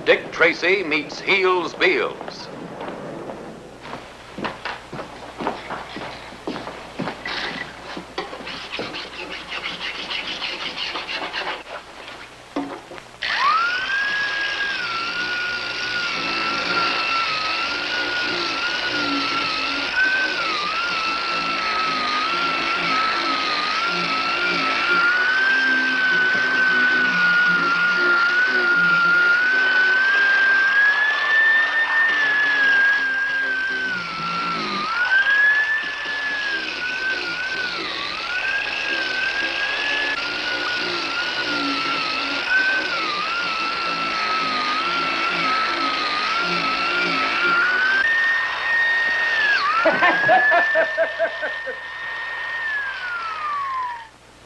Dick Tracy meets Heels Beals.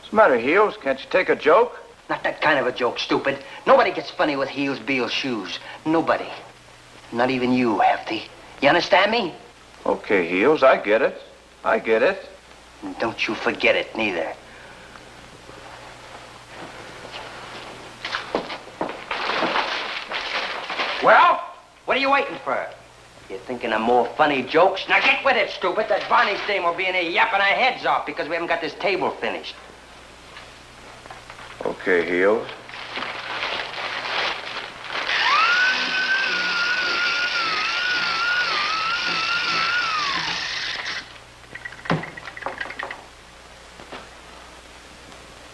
What's the matter, Heels? Can't you take a joke? Not that kind of a joke, stupid. Nobody gets funny with Heels Beals shoes. Nobody. Not even you, Hefty. You understand me? Okay, Heels, I get it. I get it. And don't you forget it, neither. Well, what are you waiting for? You're thinking of more funny jokes? Now get with it, stupid. That Varney's dame will be in here yapping our heads off because we haven't got this table finished. Okay, Heels.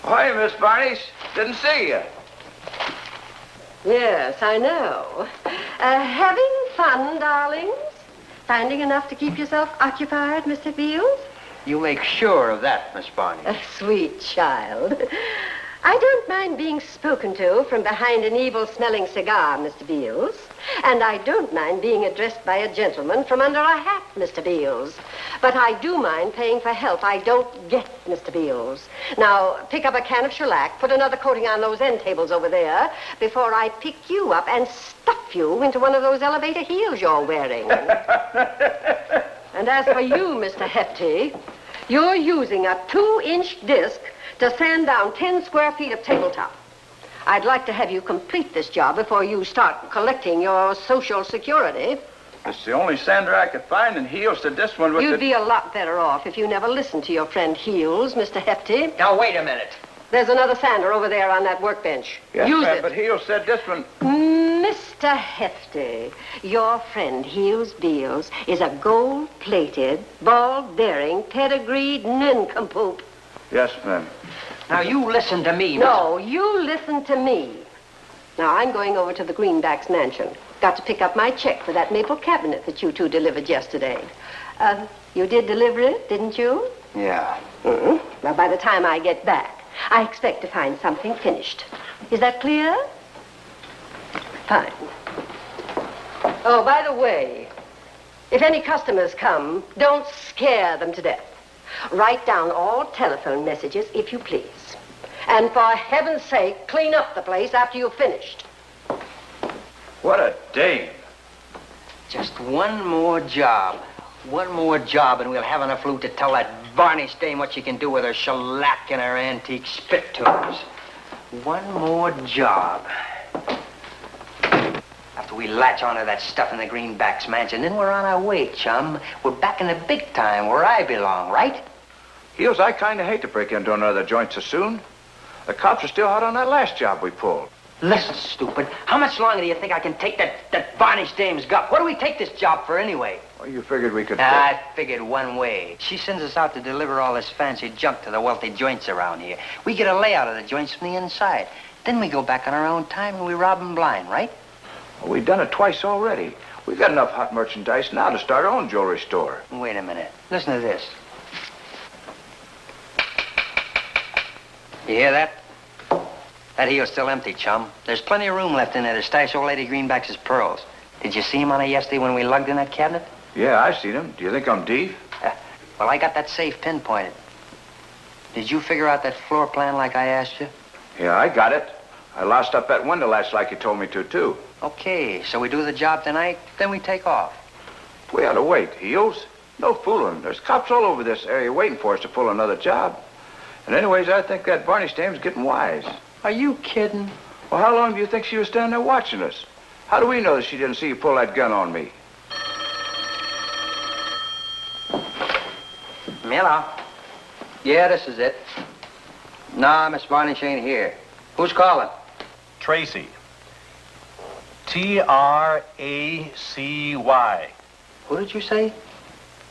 Hi, Miss Barney's. Didn't see you. Yes, I know. Having fun, darlings? Finding enough to keep yourself occupied, Mr. Beals? You make sure of that, Miss Barney. A sweet child. I don't mind being spoken to from behind an evil-smelling cigar, Mr. Beals. And I don't mind being addressed by a gentleman from under a hat, Mr. Beals. But I do mind paying for help I don't get, Mr. Beals. Now, pick up a can of shellac, put another coating on those end tables over there, before I pick you up and stuff you into one of those elevator heels you're wearing. And as for you, Mr. Hefty, you're using a 2-inch disc to sand down 10 square feet of tabletop. I'd like to have you complete this job before you start collecting your Social Security. It's the only sander I could find, and Heels did this one with You'd be a lot better off if you never listened to your friend Heels, Mr. Hefty. Now, wait a minute. There's another sander over there on that workbench. Yes, Use ma'am, it. but Heels said this one... Mr. Hefty, your friend Heels Beals is a gold-plated, ball-bearing, pedigreed nincompoop. Yes, ma'am. Now, you listen to me. No, you listen to me. Now, I'm going over to the Greenbacks mansion. Got to pick up my check for that maple cabinet that you two delivered yesterday. You did deliver it, didn't you? Yeah. Well, by the time I get back, I expect to find something finished. Is that clear? Fine. Oh, by the way, if any customers come, don't scare them to death. Write down all telephone messages, if you please. And for heaven's sake, clean up the place after you've finished. What a dame. Just one more job. One more job, and we'll have enough loot to tell that varnished dame what she can do with her shellac and her antique spittoons. One more job. After we latch onto that stuff in the Greenbacks mansion, then we're on our way, chum. We're back in the big time where I belong, right? Heels, I kind of hate to break into another joint so soon. The cops are still hot on that last job we pulled. Listen, stupid. How much longer do you think I can take that varnished dame's gup? What do we take this job for anyway? Well, you figured we could... I figured one way. She sends us out to deliver all this fancy junk to the wealthy joints around here. We get a layout of the joints from the inside. Then we go back on our own time and we rob them blind, right? Well, we've done it twice already. We've got enough hot merchandise now to start our own jewelry store. Wait a minute. Listen to this. You hear that? That heel's still empty, chum. There's plenty of room left in there to stash old Lady Greenback's pearls. Did you see him on it yesterday when we lugged in that cabinet? Yeah, I seen him. Do you think I'm deep? Well, I got that safe pinpointed. Did you figure out that floor plan like I asked you? Yeah, I got it. I lost up that window latch like you told me to, too. Okay, so we do the job tonight, then we take off. We ought to wait, Heels. No fooling. There's cops all over this area waiting for us to pull another job. And anyways, I think that varnish dame's getting wise. Are you kidding? Well, how long do you think she was standing there watching us? How do we know that she didn't see you pull that gun on me? Hello. Yeah, this is it. Nah, Miss Varnish ain't here. Who's calling? Tracy. Tracy. Who did you say?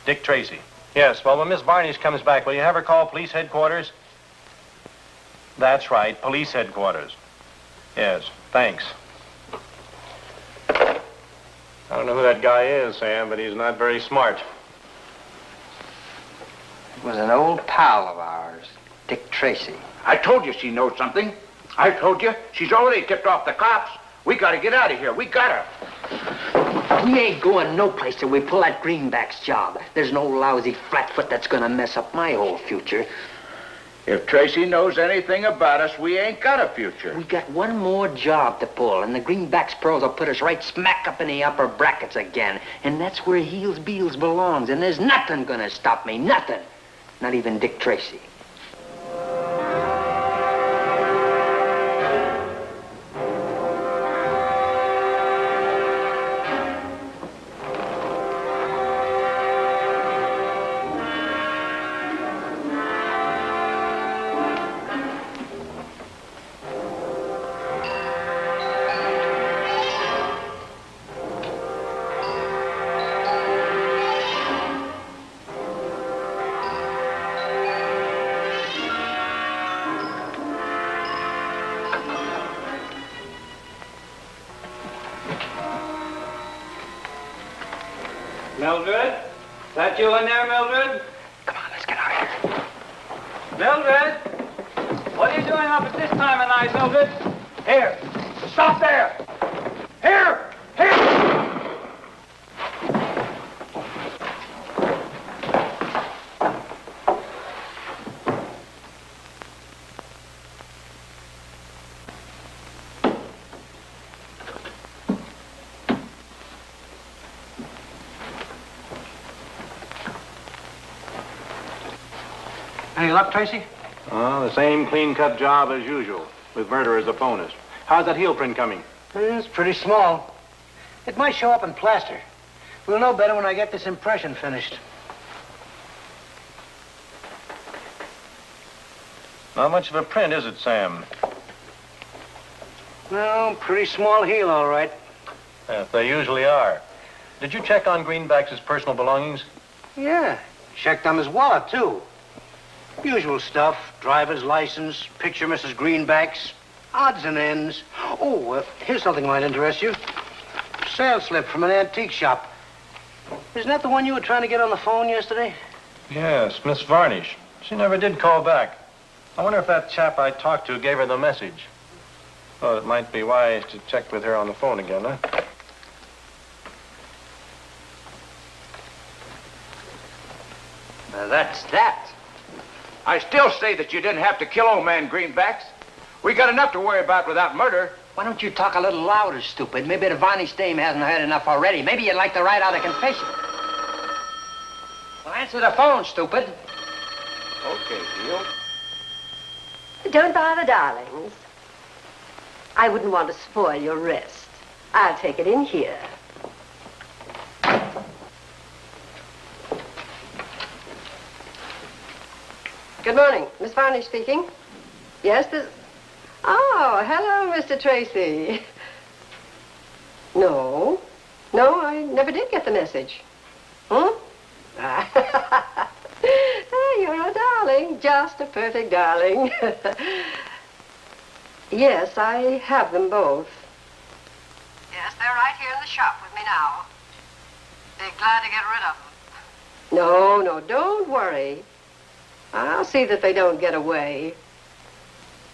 Dick Tracy. Yes, well, when Miss Varnish comes back, will you have her call police headquarters? That's right, police headquarters. Yes, thanks. I don't know who that guy is, Sam, but he's not very smart. It was an old pal of ours, Dick Tracy. I told you she knows something. I told you. She's already tipped off the cops. We gotta get out of here. We gotta. We ain't going no place till we pull that Greenback's job. There's no lousy flatfoot that's gonna mess up my whole future. If Tracy knows anything about us, we ain't got a future. We got one more job to pull, and the Greenback's pearls will put us right smack up in the upper brackets again. And that's where Beals belongs, and there's nothing gonna stop me, nothing. Not even Dick Tracy. Mildred? Is that you in there, Mildred? Come on, let's get out of here. Mildred? What are you doing up at this time of night, Mildred? Here. Stop there. Here. Here. Any luck, Tracy? The same clean-cut job as usual, with murder as a bonus. How's that heel print coming? It's pretty small. It might show up in plaster. We'll know better when I get this impression finished. Not much of a print, is it, Sam? Well, pretty small heel, all right. Yes, they usually are. Did you check on Greenback's personal belongings? Yeah. Checked on his wallet, too. Usual stuff. Driver's license, picture Mrs. Greenback's, odds and ends. Oh, here's something might interest you. Sales slip from an antique shop. Isn't that the one you were trying to get on the phone yesterday? Yes, Miss Varnish. She never did call back. I wonder if that chap I talked to gave her the message. Oh, it might be wise to check with her on the phone again, huh? Now, that's that. I still say that you didn't have to kill old man Greenbacks. We got enough to worry about without murder. Why don't you talk a little louder, stupid? Maybe the Varnish dame hasn't heard enough already. Maybe you'd like to write out a confession. Well, answer the phone, stupid. Okay, Beals. Don't bother, darlings. I wouldn't want to spoil your rest. I'll take it in here. Good morning. Miss Varnish speaking. Yes, this... Oh, hello, Mr. Tracy. No. No, I never did get the message. Hmm? Oh, you're a darling. Just a perfect darling. Yes, I have them both. Yes, they're right here in the shop with me now. Be glad to get rid of them. No, no, don't worry. I'll see that they don't get away.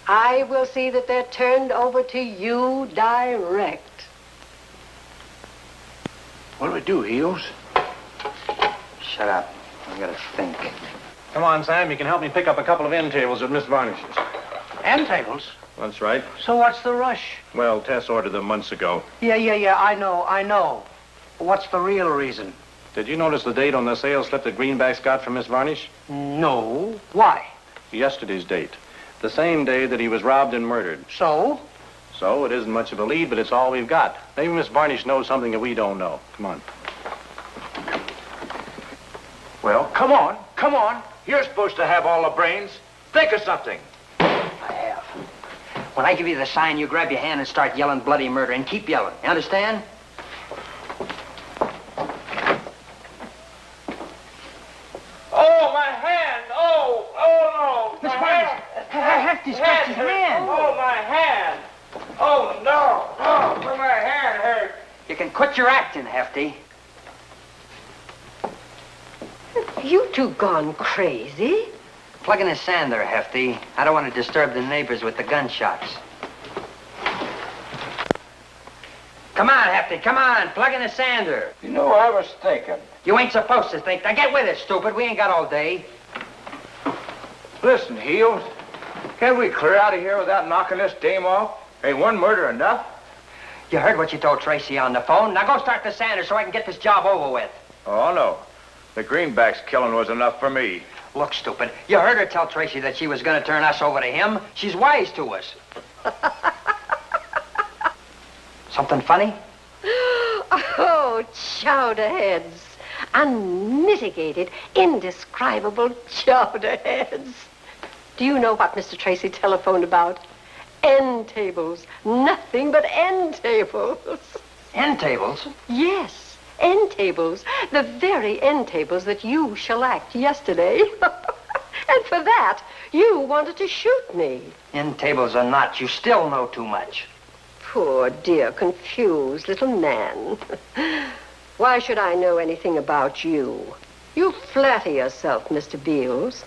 I will see that they're turned over to you direct. What do we do, Heels? Shut up. I gotta think. Come on, Sam. You can help me pick up a couple of end tables at Miss Varnish's. End tables? That's right. So what's the rush? Well, Tess ordered them months ago. Yeah, I know. What's the real reason? Did you notice the date on the sales slip that Greenback's got from Miss Varnish? No. Why? Yesterday's date. The same day that he was robbed and murdered. So? So it isn't much of a lead, but it's all we've got. Maybe Miss Varnish knows something that we don't know. Come on. Well, come on, come on. You're supposed to have all the brains. Think of something. I have. When I give you the sign, you grab your hand and start yelling bloody murder, and keep yelling. You understand? Oh, my hand! Oh, no! Miss My Varnish, hand! Hefty scratched his hand. Oh, my hand! Oh, no! Oh, my hand hurts. You can quit your acting, Hefty. You two gone crazy? Plug in the sand there, Hefty. I don't want to disturb the neighbors with the gunshots. Come on, Hefty, come on. Plug in the sander. You know, I was thinking. You ain't supposed to think. Now get with it, stupid. We ain't got all day. Listen, Heels, can't we clear out of here without knocking this dame off? Ain't one murder enough? You heard what you told Tracy on the phone. Now go start the sander so I can get this job over with. Oh, no. The greenbacks killing was enough for me. Look, stupid. You heard her tell Tracy that she was going to turn us over to him. She's wise to us. Something funny? Oh, chowderheads. Unmitigated, indescribable chowderheads. Do you know what Mr. Tracy telephoned about? End tables. Nothing but end tables. End tables? Yes, end tables. The very end tables that you shellacked yesterday. And for that, you wanted to shoot me. End tables or not, you still know too much. Poor, dear, confused little man. Why should I know anything about you? You flatter yourself, Mr. Beals.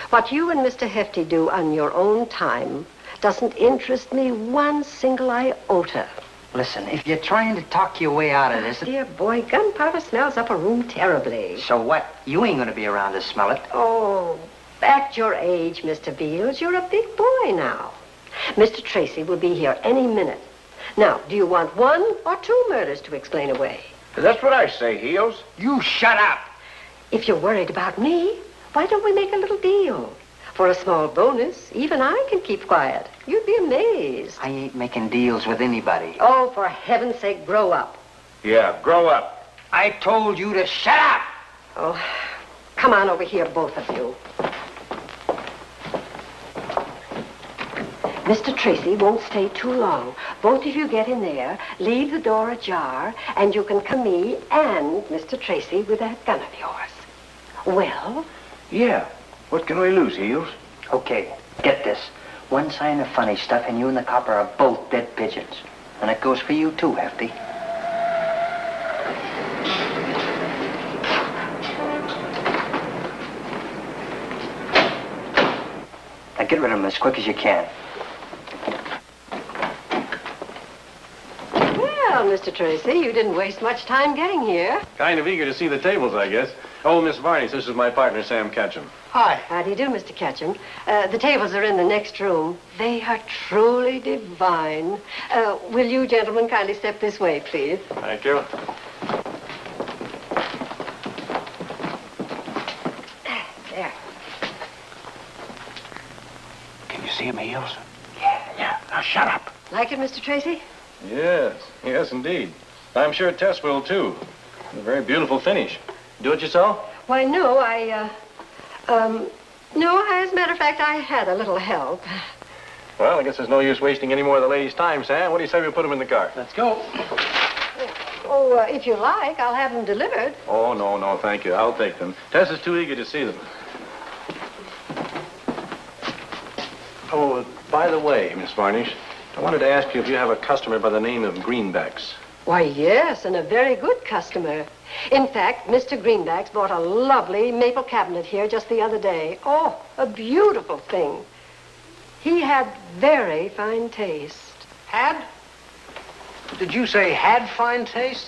What you and Mr. Hefty do on your own time doesn't interest me one single iota. Listen, if you're trying to talk your way out of this... Dear boy, gunpowder smells up a room terribly. So what? You ain't gonna be around to smell it. Oh, at your age, Mr. Beals, you're a big boy now. Mr. Tracy will be here any minute. Now, do you want one or two murders to explain away? That's what I say, Heels. You shut up! If you're worried about me, why don't we make a little deal? For a small bonus, even I can keep quiet. You'd be amazed. I ain't making deals with anybody. Oh, for heaven's sake, grow up. Yeah, grow up. I told you to shut up! Oh, come on over here, both of you. Mr. Tracy won't stay too long. Both of you get in there, leave the door ajar, and you can come me and Mr. Tracy with that gun of yours. Well? Yeah. What can we lose, Heels? Okay, get this. One sign of funny stuff and you and the copper are both dead pigeons. And it goes for you too, Hefty. Now get rid of them as quick as you can. Well, Mr. Tracy, you didn't waste much time getting here. Kind of eager to see the tables, I guess. Oh, Miss Varnish, this is my partner, Sam Ketchum. Hi. How do you do, Mr. Ketchum? The tables are in the next room. They are truly divine. Will you gentlemen kindly step this way, please? Thank you. There. Can you see him, Heels? Yeah. Now shut up. Like it, Mr. Tracy? Yes, indeed. I'm sure Tess will, too. A very beautiful finish. Do it yourself? Why, no, no, as a matter of fact, I had a little help. Well, I guess there's no use wasting any more of the ladies' time, Sam. What do you say we put them in the car? Let's go. Oh, if you like, I'll have them delivered. Oh, no, thank you. I'll take them. Tess is too eager to see them. Oh, by the way, Miss Varnish, I wanted to ask you if you have a customer by the name of Greenbacks. Why, yes, and a very good customer. In fact, Mr. Greenbacks bought a lovely maple cabinet here just the other day. Oh, a beautiful thing. He had very fine taste. Had? Did you say had fine taste?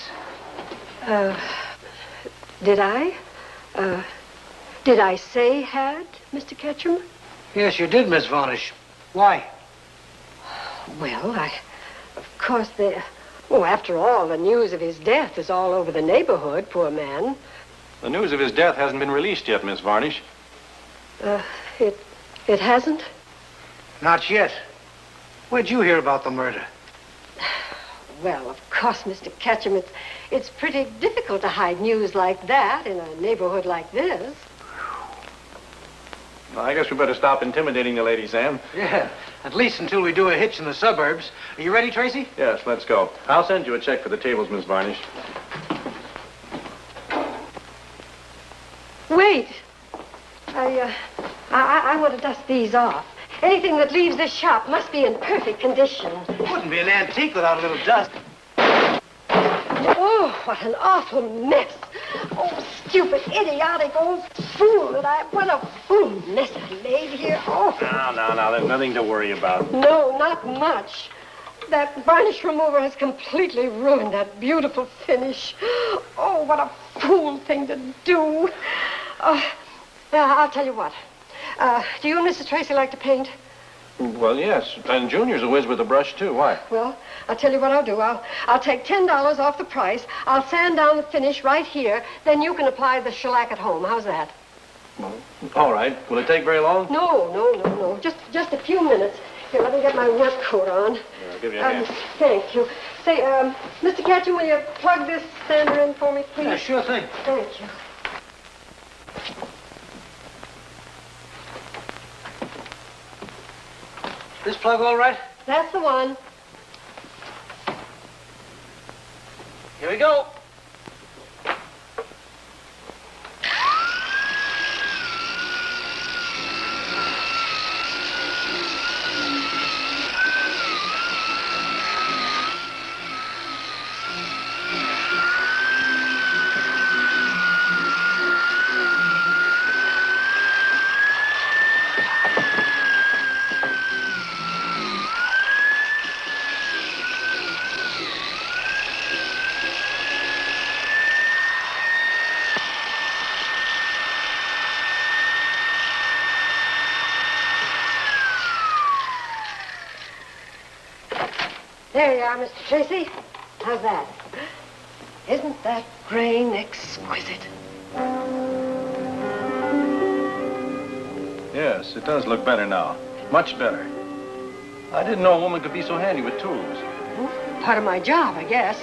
Did I? Did I say had, Mr. Ketchum? Yes, you did, Miss Varnish. Why? Well, of course, after all, the news of his death is all over the neighborhood, poor man. The news of his death hasn't been released yet, Miss Varnish. It hasn't? Not yet. Where'd you hear about the murder? Well, of course, Mr. Ketchum, it's pretty difficult to hide news like that in a neighborhood like this. Well, I guess we better stop intimidating the lady, Sam. Yeah, at least until we do a hitch in the suburbs. Are you ready, Tracy? Yes, let's go. I'll send you a check for the tables, Miss Varnish. Wait. I want to dust these off. Anything that leaves this shop must be in perfect condition. Wouldn't be an antique without a little dust. Oh, what an awful mess. Oh, stupid, idiotic old fool what a fool mess I made here. Oh. Now, there's nothing to worry about. No, not much. That varnish remover has completely ruined that beautiful finish. Oh, what a fool thing to do. I'll tell you what. Do you and Mrs. Tracy like to paint? Well, yes. And Junior's a whiz with a brush, too. Why? Well, I'll tell you what I'll do. I'll take $10 off the price. I'll sand down the finish right here. Then you can apply the shellac at home. How's that? Well, all right. Will it take very long? No. Just a few minutes. Here, let me get my work coat on. Yeah, I'll give you a hand. Thank you. Say, Mr. Ketchum, will you plug this sander in for me, please? Yeah, sure thing. Thank you. This plug all right? That's the one. Here we go. There you are, Mr. Tracy. How's that? Isn't that grain exquisite? Yes, it does look better now. Much better. I didn't know a woman could be so handy with tools. Part of my job, I guess.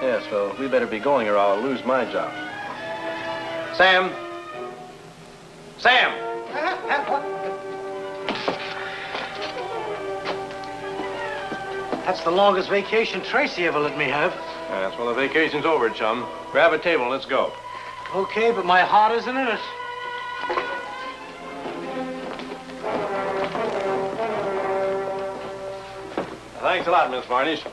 Yes, well, we better be going or I'll lose my job. Sam! Sam! That's the longest vacation Tracy ever let me have. Yes, well, the vacation's over, chum. Grab a table and let's go. Okay, but my heart isn't in it. Thanks a lot, Miss Varnish.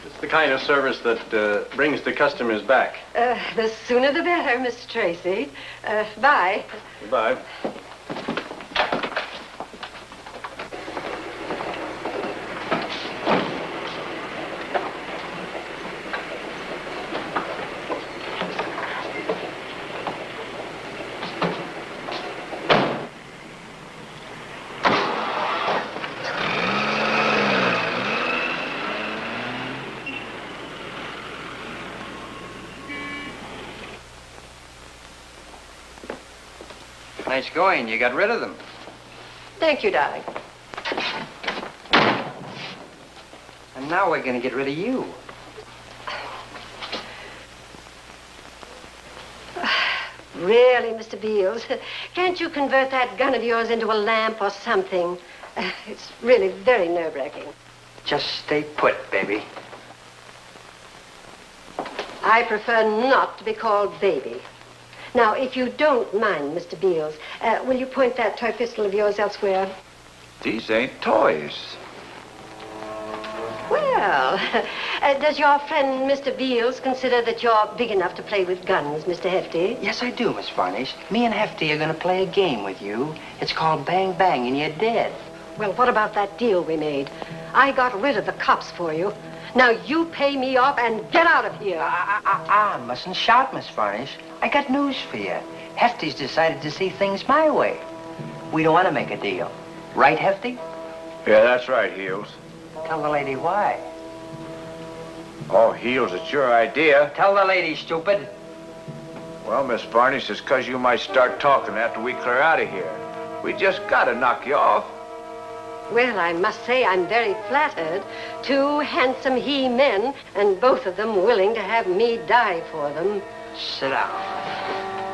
It's the kind of service that brings the customers back. The sooner the better, Mr. Tracy. Bye. Goodbye. Nice going. You got rid of them. Thank you, darling. And now we're going to get rid of you. Really, Mr. Beals, can't you convert that gun of yours into a lamp or something? It's really very nerve-wracking. Just stay put, baby. I prefer not to be called baby. Now, if you don't mind, Mr. Beals, will you point that toy pistol of yours elsewhere? These ain't toys. Well, does your friend, Mr. Beals, consider that you're big enough to play with guns, Mr. Hefty? Yes, I do, Miss Varnish. Me and Hefty are going to play a game with you. It's called Bang Bang, and you're dead. Well, what about that deal we made? I got rid of the cops for you. Now you pay me off and get out of here. Mustn't shout, Miss Varnish. I got news for you. Hefty's decided to see things my way. We don't want to make a deal. Right, Hefty? Yeah, that's right, Heels. Tell the lady why. Oh, Heels, it's your idea. Tell the lady, stupid. Well, Miss Varnish, it's 'cause you might start talking after we clear out of here. We just gotta knock you off. Well, I must say I'm very flattered. Two handsome he-men, and both of them willing to have me die for them. Sit down.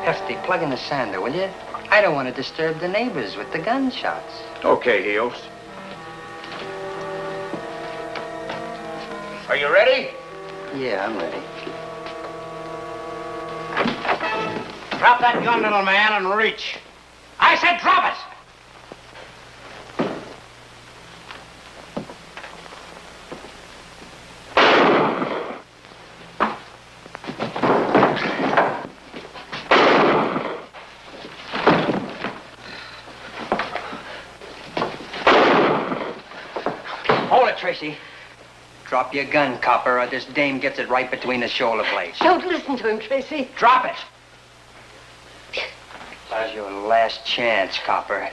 Hefty, plug in the sander, will you? I don't want to disturb the neighbors with the gunshots. Okay, Heels. Are you ready? Yeah, I'm ready. Drop that gun, little man, and reach. I said drop it! Hold it, Tracy. Drop your gun, copper, or this dame gets it right between the shoulder blades. Don't listen to him, Tracy. Drop it! That's your last chance, copper.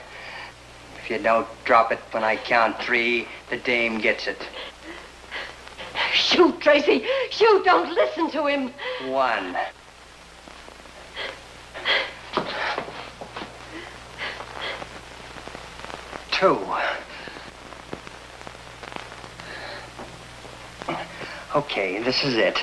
If you don't drop it when I count 3, the dame gets it. Shoot, Tracy. Shoot, don't listen to him. 1. 2. Okay, this is it.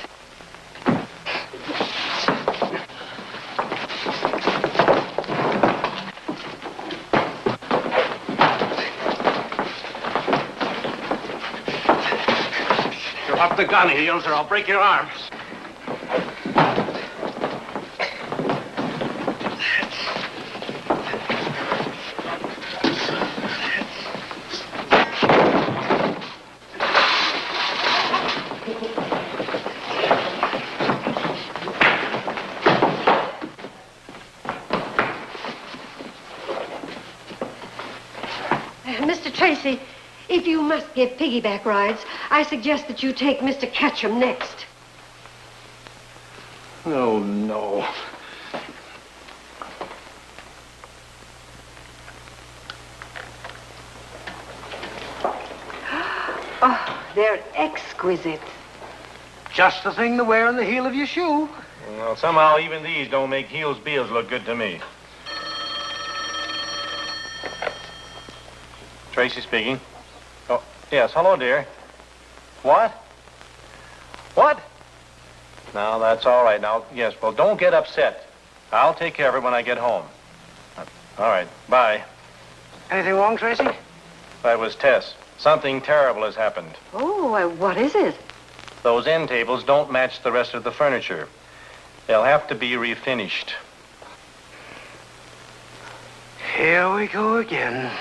Drop the gun, Heels, or I'll break your arms. Mr. Tracy, if you must give piggyback rides, I suggest that you take Mr. Ketchum next. Oh, no. Oh, they're exquisite. Just the thing to wear on the heel of your shoe. Well, somehow even these don't make Heels Beals look good to me. Tracy speaking. Oh, yes, hello, dear. What? What? Now, that's all right. Now, yes, well, don't get upset. I'll take care of it when I get home. All right, bye. Anything wrong, Tracy? That was Tess. Something terrible has happened. Oh, what is it? Those end tables don't match the rest of the furniture. They'll have to be refinished. Here we go again.